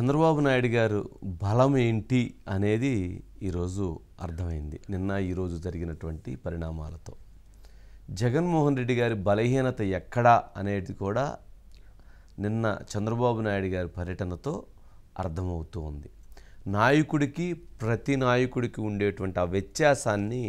చంద్రబాబు నాయుడు గారు బలం ఏంటి అనేది ఈరోజు అర్థమైంది నిన్న ఈరోజు జరిగినటువంటి పరిణామాలతో. జగన్మోహన్ రెడ్డి గారి బలహీనత ఎక్కడా అనేది కూడా నిన్న చంద్రబాబు నాయుడు గారి పర్యటనతో అర్థమవుతూ ఉంది. నాయకుడికి ప్రతి నాయకుడికి ఉండేటువంటి ఆ వ్యత్యాసాన్ని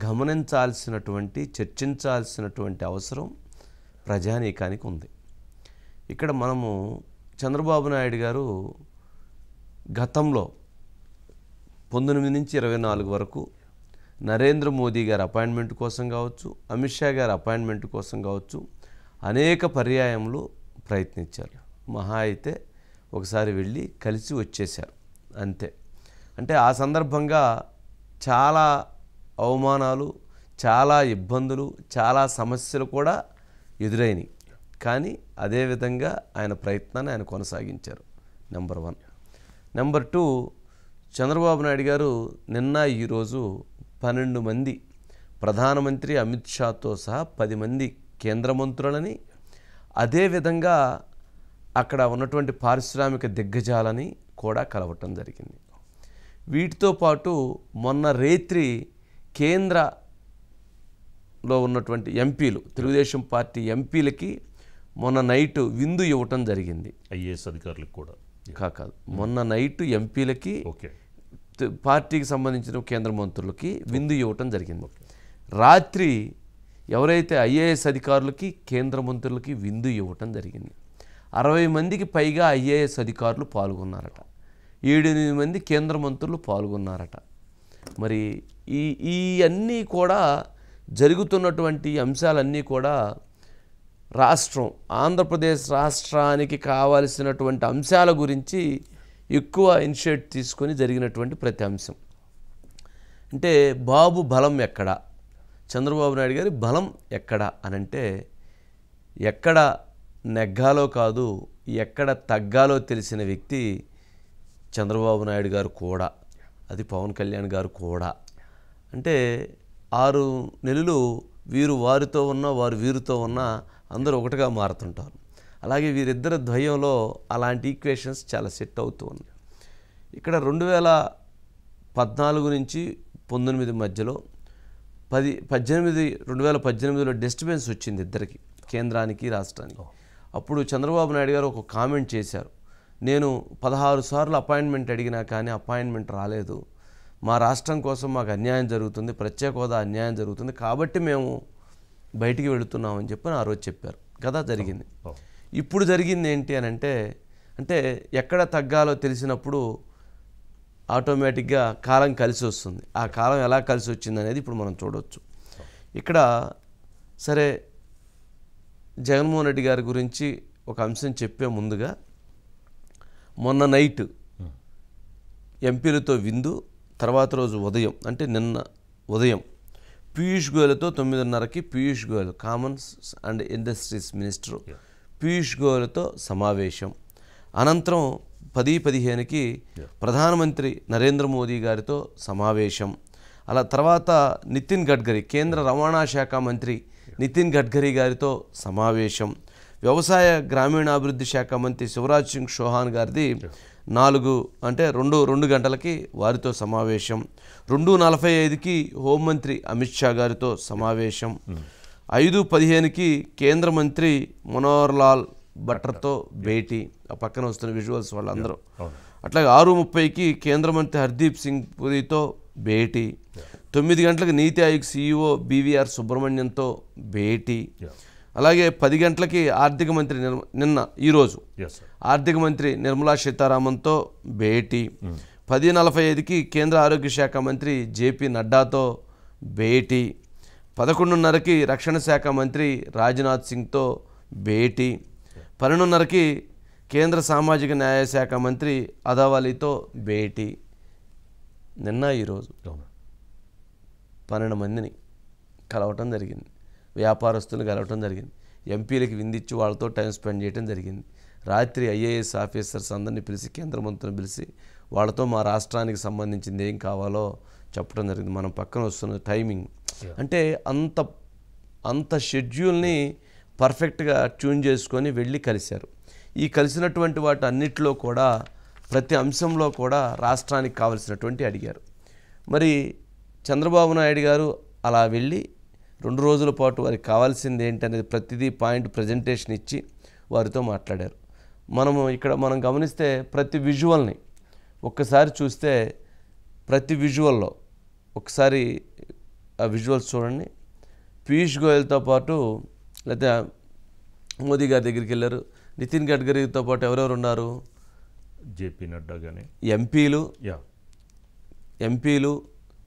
గమనించాల్సినటువంటి చర్చించాల్సినటువంటి అవసరం ప్రజానీకానికి ఉంది. ఇక్కడ మనము చంద్రబాబు నాయుడు గారు గతంలో 19 నుంచి 24 వరకు నరేంద్ర మోదీ గారి అపాయింట్మెంట్ కోసం కావచ్చు, అమిత్ షా గారి అపాయింట్మెంట్ కోసం కావచ్చు అనేక పర్యాయములు ప్రయత్నించారు. మహా అయితే ఒకసారి వెళ్ళి కలిసి వచ్చేశారు అంతే. అంటే ఆ సందర్భంగా చాలా అవమానాలు, చాలా ఇబ్బందులు, చాలా సమస్యలు కూడా ఎదురైనవి. కానీ అదేవిధంగా ఆయన ప్రయత్నాన్ని ఆయన కొనసాగించారు. నెంబర్ 1. నెంబర్ 2, చంద్రబాబు నాయుడు గారు నిన్న ఈరోజు 12 మంది ప్రధానమంత్రి అమిత్ షాతో సహా 10 మంది కేంద్ర మంత్రులని, అదేవిధంగా అక్కడ ఉన్నటువంటి పారిశ్రామిక దిగ్గజాలని కూడా కలవటం జరిగింది. వీటితో పాటు మొన్న రేత్రి కేంద్రలో ఉన్నటువంటి ఎంపీలు, తెలుగుదేశం పార్టీ ఎంపీలకి మొన్న నైట్ విందు ఇవ్వటం జరిగింది. ఐఏఎస్ అధికారులకు కూడా కాదు, మొన్న నైట్ ఎంపీలకి పార్టీకి సంబంధించిన కేంద్ర మంత్రులకి విందు ఇవ్వటం జరిగింది. రాత్రి ఎవరైతే ఐఏఎస్ అధికారులకి కేంద్ర మంత్రులకి విందు ఇవ్వటం జరిగింది. 60 మందికి పైగా ఐఏఎస్ అధికారులు పాల్గొన్నారట, 7-8 మంది కేంద్ర మంత్రులు పాల్గొన్నారట. మరి ఈ అన్నీ కూడా జరుగుతున్నటువంటి అంశాలన్నీ కూడా రాష్ట్రం, ఆంధ్రప్రదేశ్ రాష్ట్రానికి కావాల్సినటువంటి అంశాల గురించి ఎక్కువ ఇనిషియేట్ తీసుకొని జరిగినటువంటి ప్రతి అంశం. అంటే బాబు బలం ఎక్కడ, చంద్రబాబు నాయుడు గారి బలం ఎక్కడ అనంటే ఎక్కడ నెగ్గాలో కాదు ఎక్కడ తగ్గాలో తెలిసిన వ్యక్తి చంద్రబాబు నాయుడు గారు కూడా, అది పవన్ కళ్యాణ్ గారు కూడా. అంటే 6 నెలలు వీరు వారితో ఉన్న వారు వీరితో ఉన్న అందరూ ఒకటిగా మారుతుంటారు. అలాగే వీరిద్దరి ద్వయంలో అలాంటి ఈక్వేషన్స్ చాలా సెట్ అవుతూ ఉన్నాయి. ఇక్కడ 2014 నుంచి 19 మధ్యలో 2018లో డిస్టర్బెన్స్ వచ్చింది ఇద్దరికి, కేంద్రానికి రాష్ట్రానికి. అప్పుడు చంద్రబాబు నాయుడు గారు ఒక కామెంట్ చేశారు, నేను 16 సార్లు అపాయింట్మెంట్ అడిగినా కానీ అపాయింట్మెంట్ రాలేదు, మా రాష్ట్రం కోసం మాకు అన్యాయం జరుగుతుంది, ప్రత్యేక హోదా అన్యాయం జరుగుతుంది, కాబట్టి మేము బయటికి వెళుతున్నామని చెప్పి ఆ రోజు చెప్పారు కదా. జరిగింది. ఇప్పుడు జరిగింది ఏంటి అని అంటే ఎక్కడ తగ్గాలో తెలిసినప్పుడు ఆటోమేటిక్గా కాలం కలిసి వస్తుంది. ఆ కాలం ఎలా కలిసి వచ్చింది అనేది ఇప్పుడు మనం చూడవచ్చు. ఇక్కడ సరే, జగన్మోహన్ రెడ్డి గారి గురించి ఒక అంశం చెప్పే ముందుగా, మొన్న నైట్ ఎంపీలతో విందు, తర్వాత రోజు ఉదయం అంటే నిన్న ఉదయం పీయూష్ గోయల్తో 9:30కి Piyush Goyal commerce and industries minister Piyush గోయల్తో సమావేశం. అనంతరం 10:15కి ప్రధానమంత్రి నరేంద్ర మోదీ గారితో సమావేశం. అలా తర్వాత నితిన్ గడ్కరీ, కేంద్ర రవాణా శాఖ మంత్రి నితిన్ గడ్కరీ గారితో సమావేశం. వ్యవసాయ గ్రామీణాభివృద్ధి శాఖ మంత్రి శివరాజ్ సింగ్ చౌహాన్ గారిది 2 గంటలకి వారితో సమావేశం. 2:45కి హోంమంత్రి అమిత్ షా గారితో సమావేశం. 5:15కి కేంద్ర మంత్రి మనోహర్ లాల్ ఖట్టర్తో భేటీ, ఆ పక్కన వస్తున్న విజువల్స్ వాళ్ళందరూ. అట్లాగే 6:30కి కేంద్ర మంత్రి హర్దీప్ సింగ్ పురితో భేటీ. 9 గంటలకు నీతి ఆయోగ్ CEO BVR సుబ్రహ్మణ్యంతో భేటీ. అలాగే 10 గంటలకి ఆర్థిక మంత్రి ఈరోజు ఆర్థిక మంత్రి నిర్మలా సీతారామన్తో భేటీ. 10:45కి కేంద్ర ఆరోగ్య శాఖ మంత్రి JP నడ్డాతో భేటీ. 11:30కి రక్షణ శాఖ మంత్రి రాజ్నాథ్ సింగ్తో భేటీ. 12:30కి కేంద్ర సామాజిక న్యాయ శాఖ మంత్రి అదావాలీతో భేటీ. నిన్న ఈరోజు 12 మందిని కలవటం జరిగింది, వ్యాపారస్తులు కలవటం జరిగింది, ఎంపీలకి విందిచ్చి వాళ్ళతో టైం స్పెండ్ చేయడం జరిగింది. రాత్రి ఐఏఎస్ ఆఫీసర్స్ అందరినీ పిలిచి, కేంద్ర మంత్రులను పిలిచి వాళ్ళతో మా రాష్ట్రానికి సంబంధించింది ఏం కావాలో చెప్పడం జరిగింది. మనం పక్కన వస్తున్న టైమింగ్ అంటే అంత షెడ్యూల్ని పర్ఫెక్ట్గా ట్యూన్ చేసుకొని వెళ్ళి కలిశారు. ఈ కలిసినటువంటి వాటి అన్నిటిలో కూడా ప్రతి అంశంలో కూడా రాష్ట్రానికి కావలసినటువంటి అడిగారు. మరి చంద్రబాబు నాయుడు గారు అలా వెళ్ళి 2 రోజుల పాటు వారికి కావాల్సింది ఏంటనేది ప్రతిదీ పాయింట్ ప్రజెంటేషన్ ఇచ్చి వారితో మాట్లాడారు. మనం గమనిస్తే ప్రతి విజువల్ని ఒక్కసారి చూస్తే ప్రతి విజువల్లో ఒకసారి ఆ విజువల్స్ చూడండి. పీయూష్ గోయల్తో పాటు లేకపోతే మోదీ గారి దగ్గరికి వెళ్ళారు. నితిన్ గడ్కరీతో పాటు ఎవరెవరు ఉన్నారు? జేపీ నడ్డా కానీ ఎంపీలు,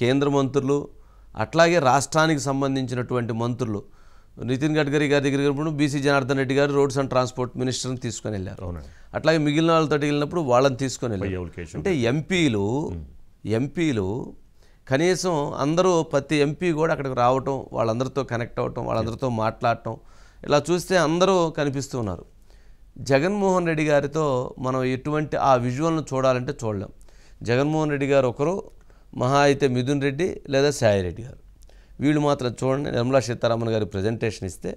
కేంద్ర మంత్రులు, అట్లాగే రాష్ట్రానికి సంబంధించినటువంటి మంత్రులు. నితిన్ గడ్కరీ గారి దగ్గరికి వెళ్ళినప్పుడు బీసీ జనార్దన్ రెడ్డి గారు రోడ్స్ అండ్ ట్రాన్స్పోర్ట్ మినిస్టర్ని తీసుకొని వెళ్ళారు. అట్లాగే మిగిలిన వాళ్ళతో వెళ్ళినప్పుడు వాళ్ళని తీసుకొని వెళ్ళారు. అంటే ఎంపీలు కనీసం అందరూ ప్రతి ఎంపీ కూడా అక్కడికి రావటం, వాళ్ళందరితో కనెక్ట్ అవ్వటం, వాళ్ళందరితో మాట్లాడటం, ఇలా చూస్తే అందరూ కనిపిస్తూ ఉన్నారు. జగన్మోహన్ రెడ్డి గారితో మనం ఎటువంటి ఆ విజువల్ను చూడాలంటే చూడలేం. జగన్మోహన్ రెడ్డి గారు ఒకరు, మహా అయితే మిథున్ రెడ్డి లేదా సాయిరెడ్డి గారు, వీళ్ళు మాత్రం చూడండి. నిర్మలా సీతారామన్ గారి ప్రజెంటేషన్ ఇస్తే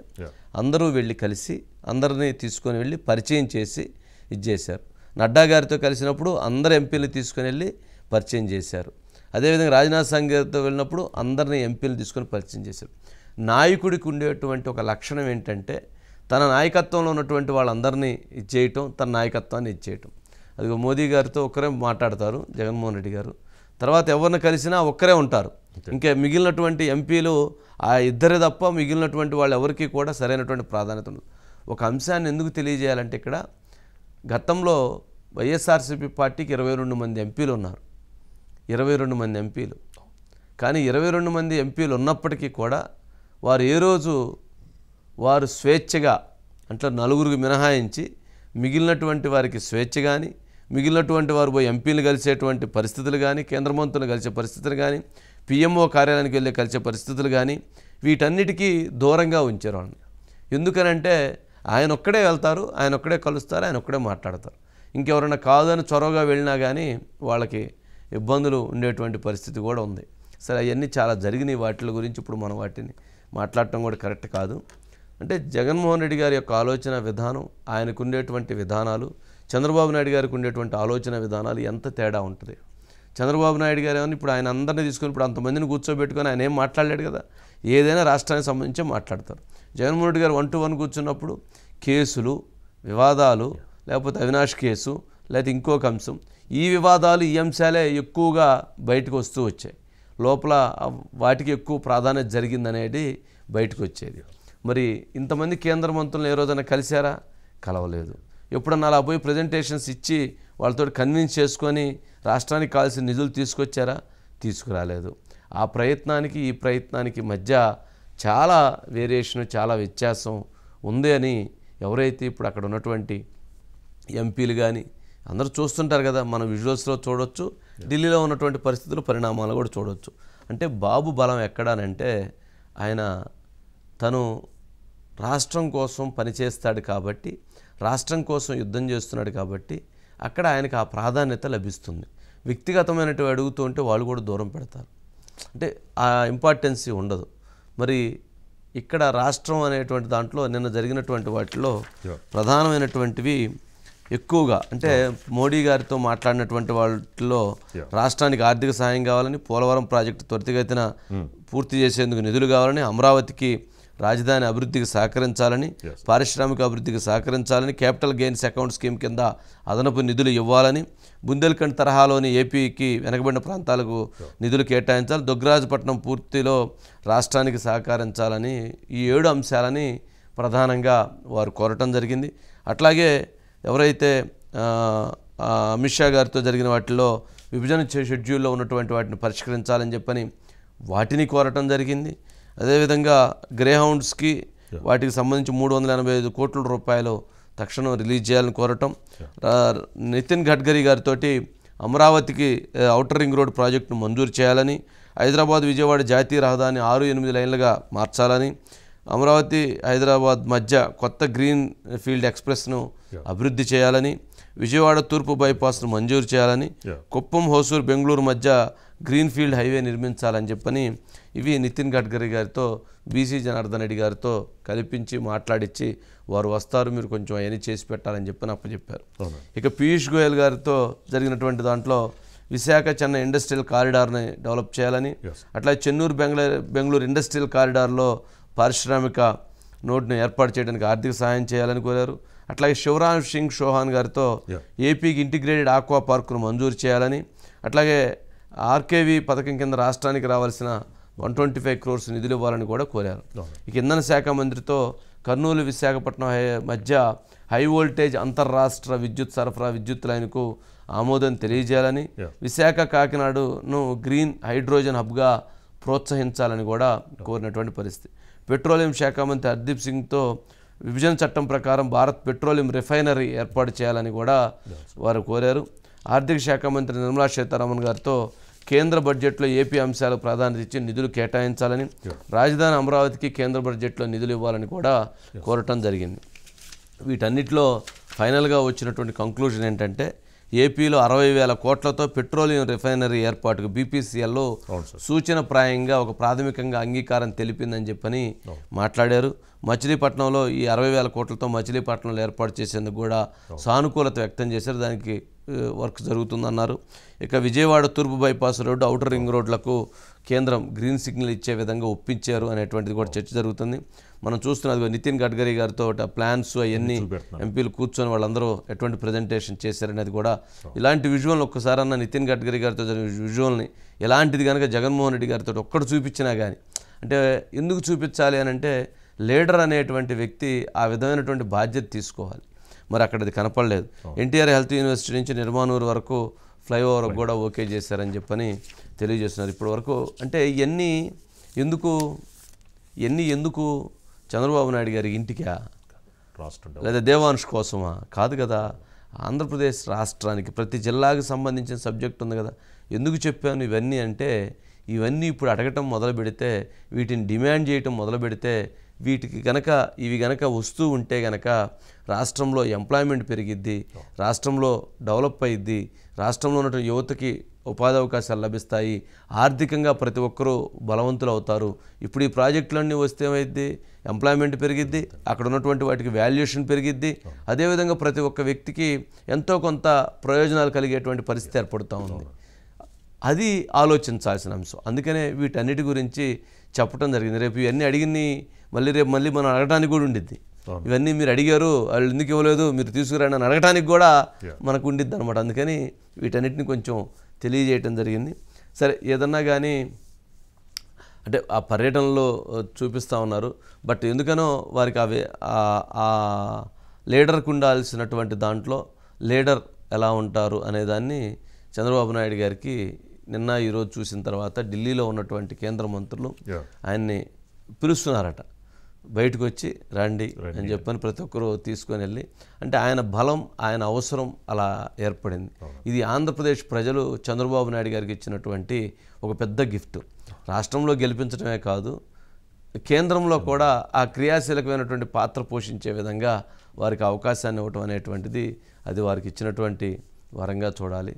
అందరూ వెళ్ళి కలిసి అందరినీ తీసుకొని వెళ్ళి పరిచయం చేసి చేశారు. నడ్డా గారితో కలిసినప్పుడు అందరు ఎంపీలు తీసుకొని వెళ్ళి పరిచయం చేశారు. అదేవిధంగా రాజ్నాథ్ సింగ్ గారితో వెళ్ళినప్పుడు అందరినీ ఎంపీలు తీసుకొని పరిచయం చేశారు. నాయకుడికి ఉండేటువంటి ఒక లక్షణం ఏంటంటే తన నాయకత్వంలో ఉన్నటువంటి వాళ్ళందరినీ ఇచ్చేయటం, తన నాయకత్వాన్ని ఇచ్చేయటం. అది మోదీ గారితో ఒక్కరే మాట్లాడతారు జగన్మోహన్ రెడ్డి గారు, తర్వాత ఎవరిని కలిసినా ఒక్కరే ఉంటారు. ఇంకా మిగిలినటువంటి ఎంపీలు ఆ ఇద్దరే తప్ప మిగిలినటువంటి వాళ్ళు ఎవరికి కూడా సరైనటువంటి ప్రాధాన్యత ఉండదు. ఒక అంశాన్ని ఎందుకు తెలియజేయాలంటే ఇక్కడ గతంలో వైఎస్ఆర్సీపీ పార్టీకి 22 మంది ఎంపీలు ఉన్నారు. 22 మంది ఎంపీలు. కానీ 22 మంది ఎంపీలు ఉన్నప్పటికీ కూడా వారు ఏ రోజు వారు స్వేచ్ఛగా అంటే 4 మినహాయించి మిగిలినటువంటి వారికి స్వేచ్ఛ కానీ, మిగిలినటువంటి వారు పోయి ఎంపీలు కలిసేటువంటి పరిస్థితులు కానీ, కేంద్ర మంత్రులు కలిసే పరిస్థితులు కానీ, పిఎంఓ కార్యాలయానికి వెళ్ళి కలిసే పరిస్థితులు కానీ, వీటన్నిటికీ దూరంగా ఉంచారు వాళ్ళని. ఎందుకనంటే ఆయన ఒక్కడే వెళ్తారు, ఆయన ఒక్కడే కలుస్తారు, ఆయన ఒక్కడే మాట్లాడతారు. ఇంకెవరైనా కాదని చొరవగా వెళ్ళినా కానీ వాళ్ళకి ఇబ్బందులు ఉండేటువంటి పరిస్థితి కూడా ఉంది. సరే, అవన్నీ చాలా జరిగినాయి. వాటి గురించి ఇప్పుడు మనం వాటిని మాట్లాడటం కూడా కరెక్ట్ కాదు. అంటే జగన్మోహన్ రెడ్డి గారి యొక్క ఆలోచన విధానం, ఆయనకు ఉండేటువంటి విధానాలు, చంద్రబాబు నాయుడు గారికి ఉండేటువంటి ఆలోచన విధానాలు ఎంత తేడా ఉంటుంది. చంద్రబాబు నాయుడు గారు ఏమన్నా ఇప్పుడు ఆయన అందరినీ తీసుకొని ఇప్పుడు అంతమందిని కూర్చోబెట్టుకొని ఆయన ఏం మాట్లాడలేడు కదా, ఏదైనా రాష్ట్రానికి సంబంధించి మాట్లాడతారు. జగన్మోహన్ రెడ్డి గారు 1-to-1 కూర్చున్నప్పుడు కేసులు, వివాదాలు, లేకపోతే అవినాష్ కేసు, లేకపోతే ఇంకొక అంశం, ఈ వివాదాలు, ఈ అంశాలే ఎక్కువగా బయటకు వస్తూ వచ్చాయి. లోపల వాటికి ఎక్కువ ప్రాధాన్యత జరిగిందనేది బయటకు వచ్చేది. మరి ఇంతమంది కేంద్ర మంత్రులను ఏ రోజైనా కలిశారా? కలవలేదు. ఎప్పుడన్నా అలా పోయి ప్రజెంటేషన్స్ ఇచ్చి వాళ్ళతో కన్విన్స్ చేసుకొని రాష్ట్రానికి కావాల్సిన నిధులు తీసుకొచ్చారా? తీసుకురాలేదు. ఆ ప్రయత్నానికి ఈ ప్రయత్నానికి మధ్య చాలా వేరియేషను, చాలా వ్యత్యాసం ఉంది అని ఎవరైతే ఇప్పుడు అక్కడ ఉన్నటువంటి ఎంపీలు కానీ అందరూ చూస్తుంటారు కదా, మనం విజువల్స్లో చూడొచ్చు, ఢిల్లీలో ఉన్నటువంటి పరిస్థితులు, పరిణామాలు కూడా చూడొచ్చు. అంటే బాబు బలం ఎక్కడానంటే ఆయన తను రాష్ట్రం కోసం పనిచేస్తాడు కాబట్టి, రాష్ట్రం కోసం యుద్ధం చేస్తున్నాడు కాబట్టి అక్కడ ఆయనకు ఆ ప్రాధాన్యత లభిస్తుంది. వ్యక్తిగతమైనవి అడుగుతూ ఉంటే వాళ్ళు కూడా దూరం పెడతారు, అంటే ఆ ఇంపార్టెన్సీ ఉండదు. మరి ఇక్కడ రాష్ట్రం అనేటువంటి దాంట్లో నిన్న జరిగినటువంటి వాటిలో ప్రధానమైనటువంటివి ఎక్కువగా అంటే మోడీ గారితో మాట్లాడినటువంటి వాటిలో రాష్ట్రానికి ఆర్థిక సహాయం కావాలని, పోలవరం ప్రాజెక్టు త్వరితగతిన పూర్తి చేసేందుకు నిధులు కావాలని, అమరావతికి రాజధాని అభివృద్ధికి సహకరించాలని, పారిశ్రామిక అభివృద్ధికి సహకరించాలని, క్యాపిటల్ గెయిన్స్ అకౌంట్ స్కీమ్ కింద అదనపు నిధులు ఇవ్వాలని, బుందేల్ఖండ్ తరహాలోని ఏపీకి వెనకబడిన ప్రాంతాలకు నిధులు కేటాయించాలి, దుగ్గరాజపట్నం పూర్తిలో రాష్ట్రానికి సహకరించాలని, ఈ 7 అంశాలని ప్రధానంగా వారు కోరటం జరిగింది. అట్లాగే ఎవరైతే అమిత్ షా గారితో జరిగిన వాటిలో విభజన షెడ్యూల్లో ఉన్నటువంటి వాటిని పరిష్కరించాలని చెప్పని వాటిని కోరటం జరిగింది. అదేవిధంగా గ్రేహౌండ్స్కి వాటికి సంబంధించి 385 కోట్ల రూపాయలు తక్షణం రిలీజ్ చేయాలని కోరటం, నితిన్ గడ్కరీ గారితో అమరావతికి ఔటర్ రింగ్ రోడ్ ప్రాజెక్టును మంజూరు చేయాలని, హైదరాబాద్ విజయవాడ జాతీయ రహదారిని 6-8 లైన్లుగా మార్చాలని, అమరావతి హైదరాబాద్ మధ్య కొత్త గ్రీన్ ఫీల్డ్ ఎక్స్ప్రెస్ను అభివృద్ధి చేయాలని, విజయవాడ తూర్పు బైపాస్ను మంజూరు చేయాలని, కుప్పం హోసూరు బెంగళూరు మధ్య గ్రీన్ఫీల్డ్ హైవే నిర్మించాలని చెప్పని ఇవి నితిన్ గడ్కరీ గారితో బీసీ జనార్దన్ రెడ్డి గారితో కల్పించి మాట్లాడించి వారు వస్తారు, మీరు కొంచెం అవన్నీ చేసి పెట్టాలని చెప్పని అప్పచెప్పారు. ఇక పీయూష్ గోయల్ గారితో జరిగినటువంటి దాంట్లో విశాఖ చెన్నై ఇండస్ట్రియల్ కారిడార్ని డెవలప్ చేయాలని, అట్లా చెన్నూరు బెంగళూరు ఇండస్ట్రియల్ కారిడార్లో పారిశ్రామిక నోడ్ను ఏర్పాటు చేయడానికి ఆర్థిక సహాయం చేయాలని కోరారు. అట్లాగే శివరాజ్ సింగ్ చౌహాన్ గారితో ఏపీకి ఇంటిగ్రేటెడ్ ఆక్వా పార్కును మంజూరు చేయాలని, అట్లాగే ఆర్కేవీ పథకం కింద రాష్ట్రానికి రావాల్సిన 125 crores నిధులు ఇవ్వాలని కూడా కోరారు. ఇక ఇంధన శాఖ మంత్రితో కర్నూలు విశాఖపట్నం మధ్య హై వోల్టేజ్ అంతర్రాష్ట్ర విద్యుత్ సరఫరా విద్యుత్ లైన్కు ఆమోదం తెలియజేయాలని, విశాఖ కాకినాడను గ్రీన్ హైడ్రోజన్ హబ్గా ప్రోత్సహించాలని కూడా కోరినటువంటి పరిస్థితి. పెట్రోలియం శాఖ మంత్రి హర్దీప్ సింగ్తో విభజన చట్టం ప్రకారం భారత్ పెట్రోలియం రిఫైనరీ ఏర్పాటు చేయాలని కూడా వారు కోరారు. ఆర్థిక శాఖ మంత్రి నిర్మలా సీతారామన్ గారితో కేంద్ర బడ్జెట్లో ఏపీ అంశాలకు ప్రాధాన్యత ఇచ్చి నిధులు కేటాయించాలని, రాజధాని అమరావతికి కేంద్ర బడ్జెట్లో నిధులు ఇవ్వాలని కూడా కోరటం జరిగింది. వీటన్నిటిలో ఫైనల్గా వచ్చినటువంటి కంక్లూజన్ ఏంటంటే ఏపీలో 60,000 కోట్లతో పెట్రోలియం రిఫైనరీ ఏర్పాటుకు బీపీసీఎల్లో సూచనప్రాయంగా ఒక ప్రాథమికంగా అంగీకారం తెలిపిందని చెప్పని మాట్లాడారు. మచిలీపట్నంలో ఈ 60,000 కోట్లతో మచిలీపట్నంలో ఏర్పాటు చేసేందుకు కూడా సానుకూలత వ్యక్తం చేశారు. దానికి వర్క్ జరుగుతుందన్నారు. ఇక విజయవాడ తూర్పు బైపాస్ రోడ్డు, ఔటర్ రింగ్ రోడ్లకు కేంద్రం గ్రీన్ సిగ్నల్ ఇచ్చే విధంగా ఒప్పించారు అనేటువంటిది కూడా చర్చ జరుగుతుంది. మనం చూస్తున్నది నితిన్ గడ్కరీ గారితో ప్లాన్స్ అవన్నీ ఎంపీలు కూర్చొని వాళ్ళందరూ ఎటువంటి ప్రజెంటేషన్ చేశారనేది కూడా ఇలాంటి విజువల్ని ఒక్కసారన్నా నితిన్ గడ్కరీ గారితో జరిగిన విజువల్ని ఎలాంటిది కనుక జగన్మోహన్ రెడ్డి గారితో ఒక్కడు చూపించినా కానీ, అంటే ఎందుకు చూపించాలి అని అంటే లీడర్ అనేటువంటి వ్యక్తి ఆ విధమైనటువంటి బాధ్యత తీసుకోవాలి. మరి అక్కడ అది కనపడలేదు. ఎన్టీఆర్ హెల్త్ యూనివర్సిటీ నుంచి నిర్మాణూరు వరకు ఫ్లైఓవర్ కూడా ఓకే చేశారని చెప్పని తెలియజేస్తున్నారు. ఇప్పటి వరకు అంటే ఇవన్నీ ఎందుకు చంద్రబాబు నాయుడు గారి ఇంటికా లేదా దేవాంశ్ కోసమా? కాదు కదా. ఆంధ్రప్రదేశ్ రాష్ట్రానికి ప్రతి జిల్లాకు సంబంధించిన సబ్జెక్ట్ ఉంది కదా. ఎందుకు చెప్పాను ఇవన్నీ అంటే, ఇవన్నీ ఇప్పుడు అడగటం మొదలు పెడితే, వీటిని డిమాండ్ చేయటం మొదలు పెడితే, ఇవి గనక వస్తూ ఉంటే గనక రాష్ట్రంలో ఎంప్లాయ్మెంట్ పెరిగిద్ది, రాష్ట్రంలో డెవలప్ అయ్యిద్ది, రాష్ట్రంలో ఉన్నటువంటి యువతకి ఉపాధి అవకాశాలు లభిస్తాయి, ఆర్థికంగా ప్రతి ఒక్కరూ బలవంతులు అవుతారు. ఇప్పుడు ఈ ప్రాజెక్టులన్నీ వస్తే ఏమైద్ది? ఎంప్లాయ్మెంట్ పెరిగిద్ది, అక్కడ ఉన్నటువంటి వాటికి వాల్యుయేషన్ పెరిగిద్ది, అదేవిధంగా ప్రతి ఒక్క వ్యక్తికి ఎంతో కొంత ప్రయోజనాలు కలిగేటువంటి పరిస్థితి ఏర్పడుతూ ఉంది. అది ఆలోచించాల్సిన అంశం. అందుకనే వీటన్నిటి గురించి చెప్పడం జరిగింది. రేపు ఇవన్నీ అడిగింది మళ్ళీ మనం అడగడానికి కూడా ఉండిద్ది. ఇవన్నీ మీరు అడిగారు, వాళ్ళు ఎందుకు ఇవ్వలేదు, మీరు తీసుకురండి అని అడగడానికి కూడా మనకు ఉండిద్ది అనమాట. అందుకని వీటన్నిటిని కొంచెం తెలియజేయటం జరిగింది. సరే, ఏదన్నా కానీ అంటే ఆ పర్యటనలో చూపిస్తూ ఉన్నారు. బట్ ఎందుకనో వారికి ఆ లీడర్కు ఉండాల్సినటువంటి దాంట్లో లీడర్ ఎలా ఉంటారు అనేదాన్ని చంద్రబాబు నాయుడు గారికి నిన్న ఈరోజు చూసిన తర్వాత ఢిల్లీలో ఉన్నటువంటి కేంద్ర మంత్రులు ఆయన్ని పిలుస్తున్నారట. బయటకు వచ్చి రండి అని చెప్పని ప్రతి ఒక్కరూ తీసుకొని వెళ్ళి, అంటే ఆయన బలం, ఆయన అవసరం అలా ఏర్పడింది. ఇది ఆంధ్రప్రదేశ్ ప్రజలు చంద్రబాబు నాయుడు గారికి ఇచ్చినటువంటి ఒక పెద్ద గిఫ్ట్. రాష్ట్రంలో గెలిపించడమే కాదు, కేంద్రంలో కూడా ఆ క్రియాశీలకమైనటువంటి పాత్ర పోషించే విధంగా వారికి అవకాశాన్ని ఇవ్వటం అనేటువంటిది అది వారికి ఇచ్చినటువంటి వరంగా చూడాలి.